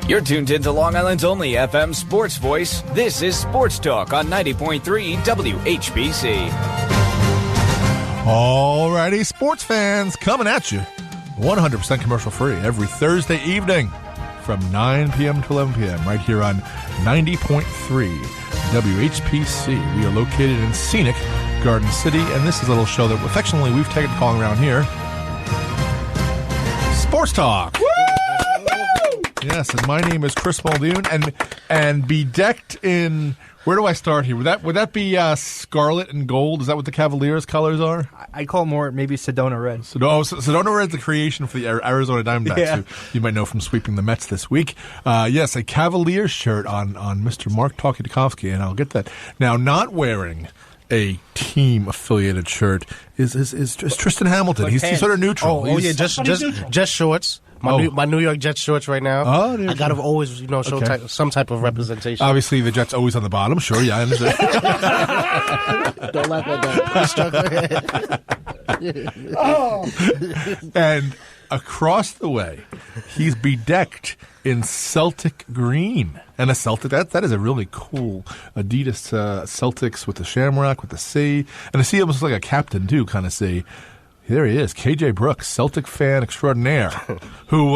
You're tuned into Long Island's only FM sports voice. This is Sports Talk on 90.3 WHBC. Alrighty, sports fans, coming at you 100% commercial free every Thursday evening from 9 p.m. to 11 p.m. right here on 90.3 WHPC. We are located in scenic Garden City, and this is a little show that affectionately we've taken calling around here Sports Talk. Woo! Yes, and my name is Chris Muldoon, and bedecked in, where do I start here? Would that be scarlet and gold? Is that what the Cavaliers' colors are? I call it more maybe Sedona Red. Sedona Red's the creation for the Arizona Diamondbacks, who you might know from sweeping the Mets this week. Yes, a Cavaliers shirt on Mr. Marc Talkie-Dukovsky, and I'll get that. Now, not wearing a team-affiliated shirt is Tristan Hamilton. He's sort of neutral. Just shorts. My New York Jets shorts right now. Oh, I gotta always, show some type of representation. Obviously, the Jets always on the bottom. Sure, yeah, I understand. Don't laugh at that. And across the way, he's bedecked in Celtic green. And a Celtic, that is a really cool Adidas Celtics with the shamrock, with the C. And the C almost looks like a captain, too, kind of C. There he is, KJ Brooks, Celtic fan extraordinaire, who,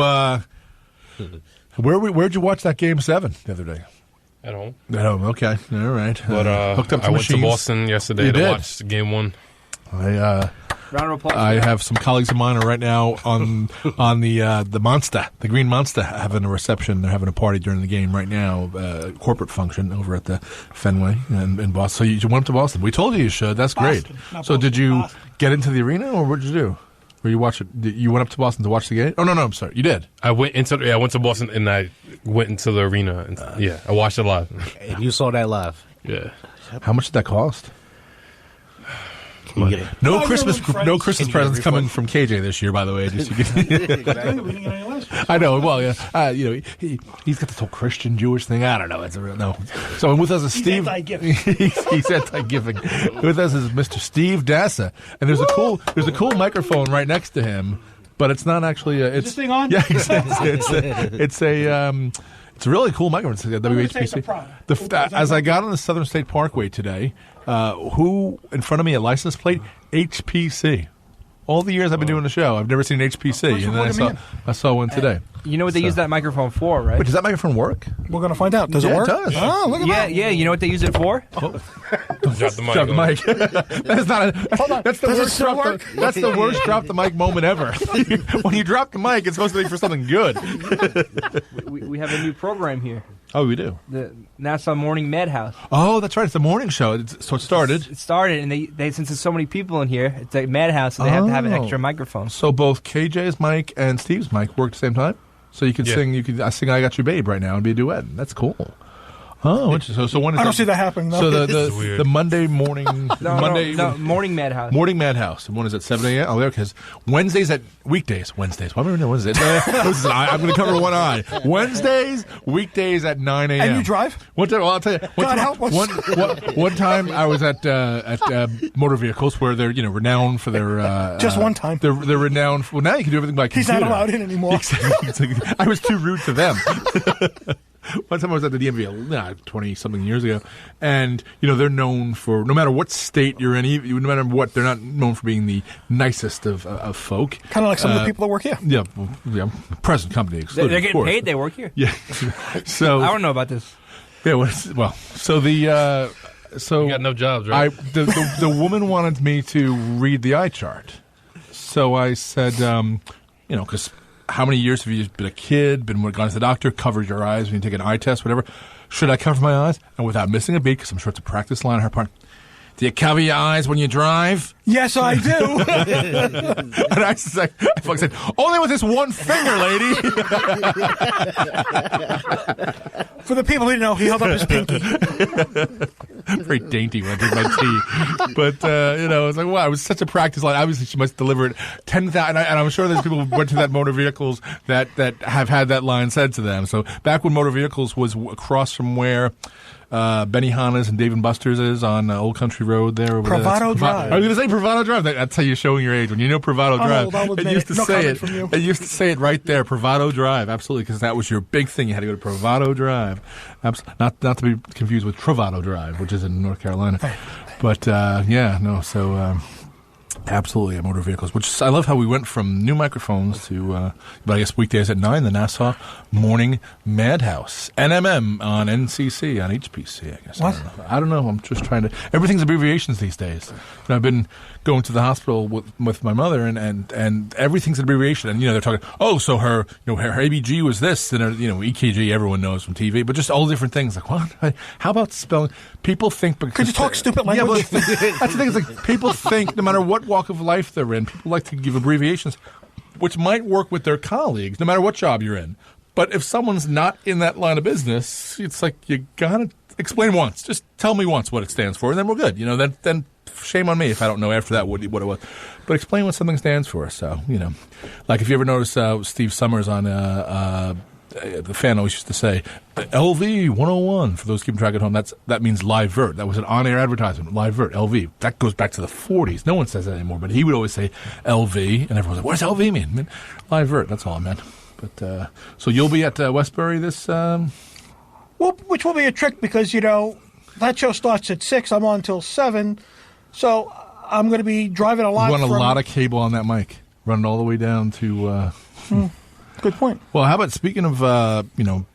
where'd you watch that Game 7 the other day? At home. At home, okay, all right. But hooked up to I went machines. to Boston yesterday to watch Game 1. Round of applause. I have some colleagues of mine right now on the Monster, the Green Monster, having a reception. They're having a party during the game right now, corporate function over at the Fenway in Boston. So you went up to Boston. We told you should. That's great. So did you get into the arena, or what did you do? Or you watch it? You went up to Boston to watch the game? Oh no, I'm sorry. You did. I went to Boston and I went into the arena. And, I watched it live. And you saw that live. Yeah. How much did that cost? No Christmas presents coming from KJ this year, by the way. I know. Well, yeah. He's got this whole Christian Jewish thing. I don't know. It's a real no. So with us is Steve. He's anti-giving. With us is Mr. Steve Dassa, and there's a cool microphone right next to him, but it's not actually. Is this thing on? Yeah, it's a really cool microphone. It's a WHPC. As I got on the Southern State Parkway today, who in front of me a license plate? HPC. All the years I've been doing the show, I've never seen an HPC, and then I saw one today. You know what they use that microphone for, right? But does that microphone work? We're going to find out. Does it work? It does. Oh, look at that. Yeah. You know what they use it for? Drop the mic. Drop the mic. That's not. That's the worst. That's the worst drop the mic moment ever. When you drop the mic, it's supposed to be for something good. We have a new program here. Oh, we do. The Nassau Morning Madhouse. Oh, that's right. It's a morning show. So it started. It started, and they since there's so many people in here, it's a madhouse, so they have to have an extra microphone. So both KJ's mic and Steve's mic work at the same time? So you could sing. I sing "I Got You, Babe" right now and be a duet. That's cool. Oh, so when is I don't see that happening. So the Monday morning Morning Madhouse. Morning Madhouse. And when is it? 7 a.m. Oh, there, because Wednesdays. Why am I doing Wednesdays? I'm going to cover one eye. Wednesdays, weekdays at 9 a.m. And you drive? One time, I'll tell you. One time I was at motor vehicles where they're renowned for their. Just one time. They're renowned. Well, now you can do everything by computer. He's not allowed in anymore. I was too rude to them. One time I was at the DMV 20-something years ago, and, they're known for, no matter what state you're in, no matter what, they're not known for being the nicest of folk. Kind of like some of the people that work here. Yeah, present company excluded. They're getting paid, they work here. Yeah. So I don't know about this. Yeah, so the... So you got no jobs, right? The woman wanted me to read the eye chart. So I said, because... How many years have you been a kid, gone to the doctor, covered your eyes when you take an eye test, whatever? Should I cover my eyes? And without missing a beat, because I'm sure it's a practice line on her part, do you cover your eyes when you drive? Yes, I do. And I said, only with this one finger, lady. For the people who didn't know, he held up his pinky. Very dainty when I drink my tea. But, it's like, wow, it was such a practice line. Obviously, she must deliver it 10,000. And I'm sure there's people who went to that motor vehicles that have had that line said to them. So back when motor vehicles was across from where Benihana's and Dave & Buster's is on Old Country Road there. Bravado Drive. I was going to say Bravado Drive. That's how you're showing your age. When you know Bravado Drive, I'll admit it used it. to No say comment it. from you. It used to say it right there, Bravado Drive. Absolutely, because that was your big thing. You had to go to Bravado Drive. Not to be confused with Travado Drive, which is in North Carolina. But absolutely, motor vehicles. Which I love how we went from new microphones to, but I guess weekdays at 9, the Nassau Morning Madhouse. NMM on NCC on HPC. I guess. What? I don't know. I'm just trying to. Everything's abbreviations these days. I've been going to the hospital with my mother, and everything's an abbreviation. And they're talking. Oh, so her her ABG was this, and her EKG everyone knows from TV, but just all different things. Like what? How about spelling? People think because Could you talk stupid language? Yeah, but that's the thing. It's like people think no matter what walk of life they're in, people like to give abbreviations, which might work with their colleagues, no matter what job you're in. But if someone's not in that line of business, it's like you gotta explain once. Just tell me once what it stands for, and then we're good. Then shame on me if I don't know after that what it was. But explain what something stands for. So like if you ever notice Steve Summers on the fan always used to say LV 101 for those keeping track at home. That means live vert. That was an on-air advertisement. Live vert, LV. That goes back to the 40s. No one says that anymore. But he would always say LV, and everyone's like, "What does LV mean?" I mean, live vert. That's all I meant. But so you'll be at Westbury this. Well, which will be a trick because that show starts at 6. I'm on till 7, so I'm going to be driving a lot. You want a lot of cable on that mic, running all the way down to. Good point. Well, how about speaking of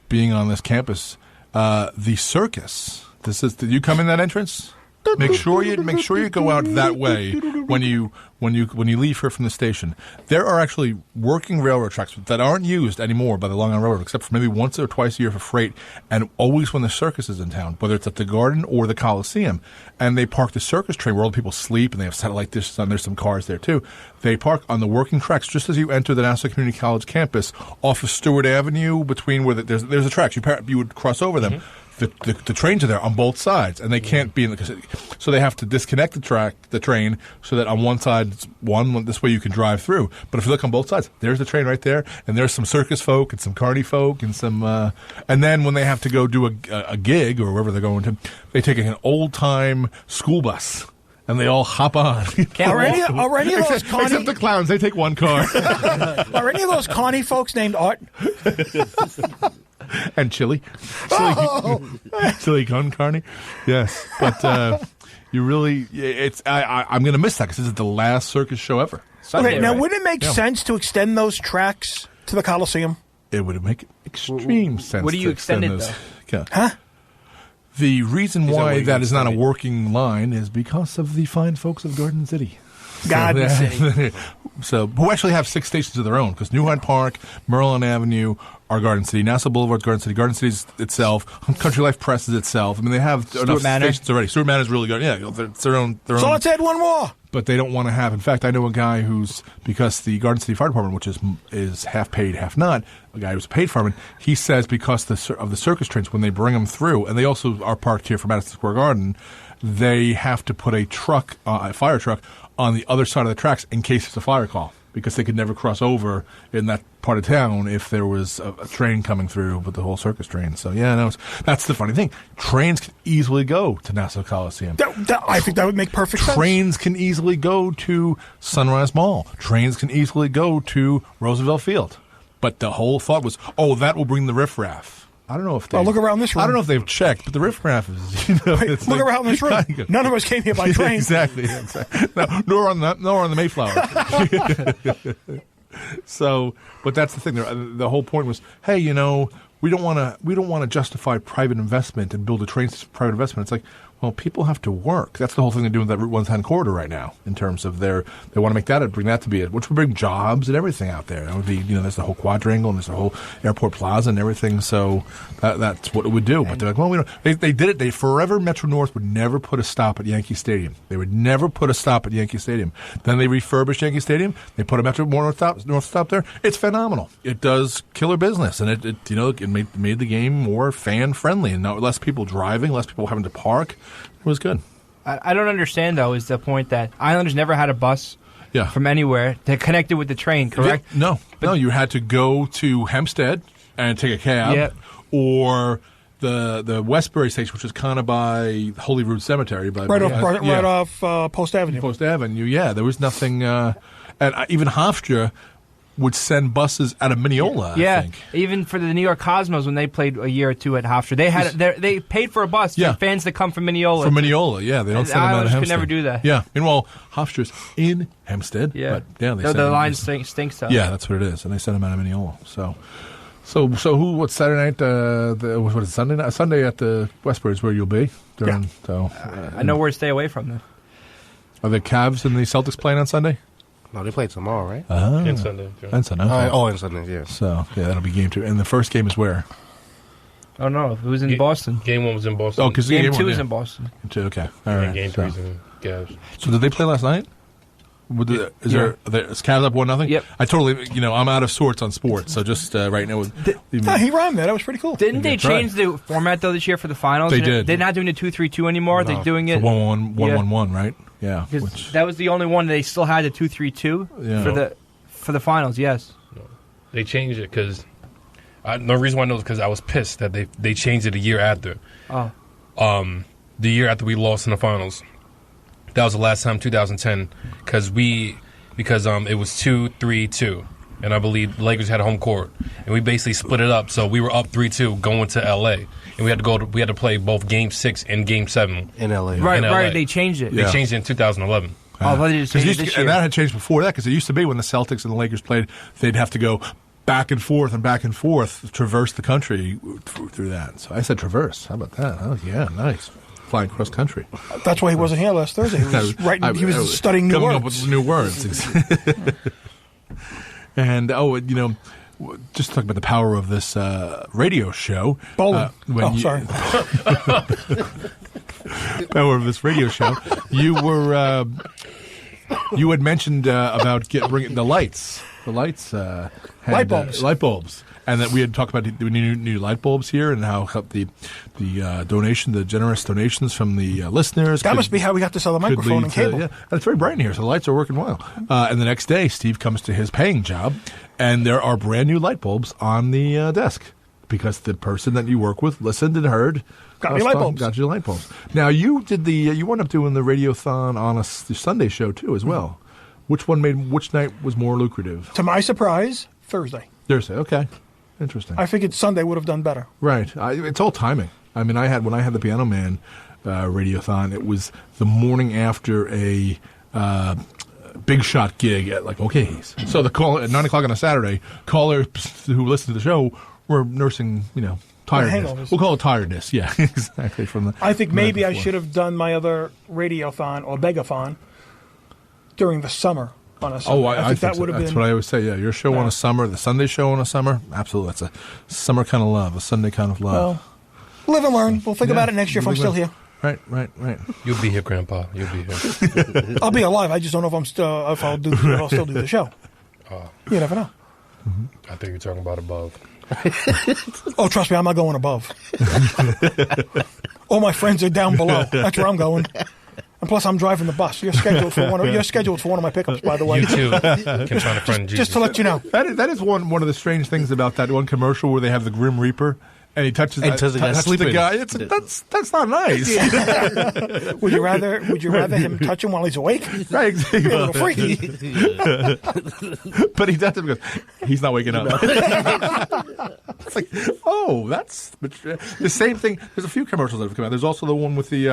being on this campus, the circus. Did you come in that entrance? Make sure you go out that way when you leave here from the station. There are actually working railroad tracks that aren't used anymore by the Long Island Railroad, except for maybe once or twice a year for freight, and always when the circus is in town, whether it's at the Garden or the Coliseum. And they park the circus train where all the people sleep, and they have satellite dishes on. There's some cars there too. They park on the working tracks just as you enter the Nassau Community College campus off of Stewart Avenue, between where there's a tracks. You would cross over them. Mm-hmm. The trains are there on both sides, and they can't be in so they have to disconnect the train so that on one side it's one this way you can drive through. But if you look on both sides, there's the train right there, and there's some circus folk and some carny folk and some and then when they have to go do a gig or wherever they're going to, they take an old time school bus. And they all hop on. Are any of those Connie... Except the clowns, they take one car. Are any of those Connie folks named Art? And Chili con carne. Yes, but you really, I'm going to miss that because this is the last circus show ever. Okay, now wouldn't it make sense to extend those tracks to the Coliseum? It would make extreme sense. What do you to extend it those. though? Huh? The reason why that is not a working line is because of the fine folks of Garden City. Garden City. So, who actually have 6 stations of their own, because New Hyde Park, Merlin Avenue are Garden City, Nassau Boulevard's Garden City, Garden City's itself, Country Life Press is itself. I mean, they have enough stations already. Stewart Manor is really good. Yeah, it's their own. So let's add one more. But they don't want to have. In fact, I know a guy who's, because the Garden City Fire Department, which is half paid, half not, a guy who's a paid fireman, he says because of the circus trains, when they bring them through, and they also are parked here for Madison Square Garden, they have to put a fire truck, on the other side of the tracks in case it's a fire call, because they could never cross over in that part of town if there was a train coming through with the whole circus train. So, that's the funny thing. Trains can easily go to Nassau Coliseum. I think that would make perfect sense. Trains can easily go to Sunrise Mall. Trains can easily go to Roosevelt Field. But the whole thought was, that will bring the riffraff. I don't know if they. Look around this room. I don't know if they've checked, but the riffraff is. Look around this room. None of us came here by train. Exactly. No, nor on the Mayflower. So, but that's the thing. The whole point was, hey, we don't want to justify private investment and build a train system for private investment. It's like, well, people have to work. That's the whole thing they're doing with that Route 110 corridor right now, in terms of they want to make that, bring that to be it, which would bring jobs and everything out there. That would be, there's the whole quadrangle and there's the whole airport plaza and everything. So that's what it would do. But they're like, well, we don't. They did it. They forever, Metro North would never put a stop at Yankee Stadium. They would never put a stop at Yankee Stadium. Then they refurbished Yankee Stadium. They put a Metro North stop there. It's phenomenal. It does killer business, and it made the game more fan friendly and less people driving, less people having to park. It was good. I don't understand, though, is the point that Islanders never had a bus from anywhere that connected with the train, correct? No, you had to go to Hempstead and take a cab, or the Westbury station, which is kind of by Holyrood Cemetery, right off Post Avenue. Post Avenue, yeah. There was nothing, and even Hofstra would send buses out of Mineola. I think. Even for the New York Cosmos when they played a year or two at Hofstra, they paid for a bus for fans to come from Mineola. From Mineola, yeah, they don't send them out of Hempstead. Could never do that. Yeah, meanwall, Hofstra's in Hempstead. Yeah, but the line stinks out. Yeah, that's what it is, and they send them out of Mineola. So what's Saturday night? What is it, Sunday night? Sunday at the Westbury is where you'll be. I know where to stay away from them. Are the Cavs and the Celtics playing on Sunday? No, they play tomorrow, right? And Sunday. And Sunday. And Sunday, yeah. So, that'll be game 2. And the first game is where? Oh, no, it was in Boston. Game 1 was in Boston. Oh, because game 2 is in Boston. Game 2, okay. All right. Game 3 is in Cavs. So did they play last night? Is Cavs up 1-0? Yep. I totally, I'm out of sorts on sports, so just right now. He rhymed that. That was pretty cool. Didn't they change the format, though, this year for the finals? They did. They're not doing the 2-3-2 anymore. No. They're doing it 1-1-1, right? Yeah. That was the only one they still had the 2-3-2 for the finals, yes. No. They changed it because the reason why I know is because I was pissed that they changed it a year after. Oh. The year after we lost in the finals. That was the last time, 2010, because it was 2-3-2, and I believe the Lakers had a home court, and we basically split it up. So we were up 3-2 going to L.A., and we had to play both Game 6 and Game 7 in L.A. Right. They changed it. They changed it in 2011. They just changed it this year. And that had changed before that because it used to be when the Celtics and the Lakers played, they'd have to go back and forth, traverse the country through that. So I said traverse. How about that? Oh yeah, nice. Flying cross country. That's why he wasn't here last Thursday. He was studying new words. Coming up with new words. And just talking about the power of this radio show. Bowling. Sorry. Power of this radio show. You had mentioned about bringing the lights. The lights. Light bulbs. Light bulbs. And that we had talked about the new light bulbs here and how the generous donations from the listeners. That must be how we got this other microphone and cable. And it's very bright in here, so the lights are working well. And the next day, Steve comes to his paying job, and there are brand new light bulbs on the desk because the person that you work with listened and heard. Got me light bulbs. Got you light bulbs. Now, you did you wound up doing the Radiothon on the Sunday show, too, as well. Which night was more lucrative? To my surprise, Thursday. Thursday, okay. Interesting. I figured Sunday would have done better. Right. It's all timing. I mean, when I had the Piano Man Radiothon, it was the morning after a big shot gig at O'Kay's. So the call at 9 o'clock on a Saturday, callers who listened to the show were nursing, tiredness. We'll call it tiredness. Yeah, exactly. I think maybe I should have done my other Radiothon or Begathon during the summer. On a Sunday. I think that would have been. That's what I always say. Yeah, your show on a summer, the Sunday show on a summer. Absolutely, that's a summer kind of love, a Sunday kind of love. Well, live and learn. We'll think about it next year if I'm still here. Right. You'll be here, Grandpa. You'll be here. I'll be alive. I just don't know if I'll still do the show. You never know. Mm-hmm. I think you're talking about above. Oh, trust me, I'm not going above. All my friends are down below. That's where I'm going. And plus, I'm driving the bus. You're scheduled for one of my pickups, by the way. You too can find a friend. Just to let you know. That is one of the strange things about that one commercial where they have the Grim Reaper. And he touches the guy. That's not nice. Yeah. Would you rather him touch him while he's awake? Right, exactly. A little freaky. But he does it because he's not waking up. It's like, that's the same thing. There's a few commercials that have come out. There's also the one with the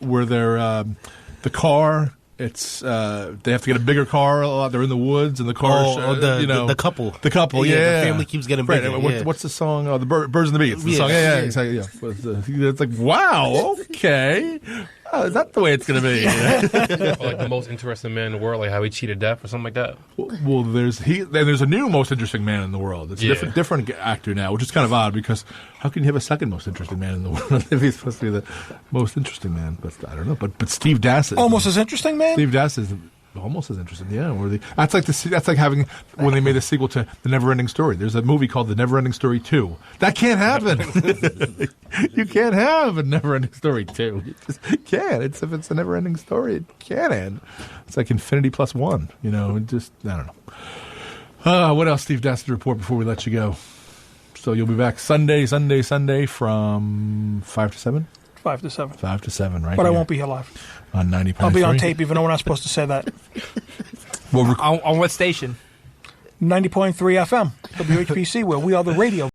where they're the car. It's they have to get a bigger car a lot. They're in the woods, and the car. The couple. The couple, yeah. The family keeps getting bigger. Right. What's the song? The Birds and the Bees. The song. Yeah, exactly. Yeah. It's like, wow, okay. Is that the way it's going to be? Like the most interesting man in the world, like how he cheated death or something like that. Well, there's a new most interesting man in the world. It's a different actor now, which is kind of odd because how can you have a second most interesting man in the world if he's supposed to be the most interesting man? But I don't know. But Steve Dass is almost as interesting, man. Steve Dass is almost as interesting. Yeah, that's like having when they made a sequel to The Never-Ending Story. There's a movie called The Never-Ending Story 2. That can't happen. You can't have a Never-Ending Story 2. You just can't. If it's a never-ending story, it can't end. It's like infinity plus one. I don't know. What else, Steve Dass, to report before we let you go? So you'll be back Sunday from 5 to 7? 5 to 7. 5 to 7, right? But I won't be here live. On 90.3? I'll be on tape, even though we're not supposed to say that. On what station? 90.3 FM, WHPC, where we are the radio.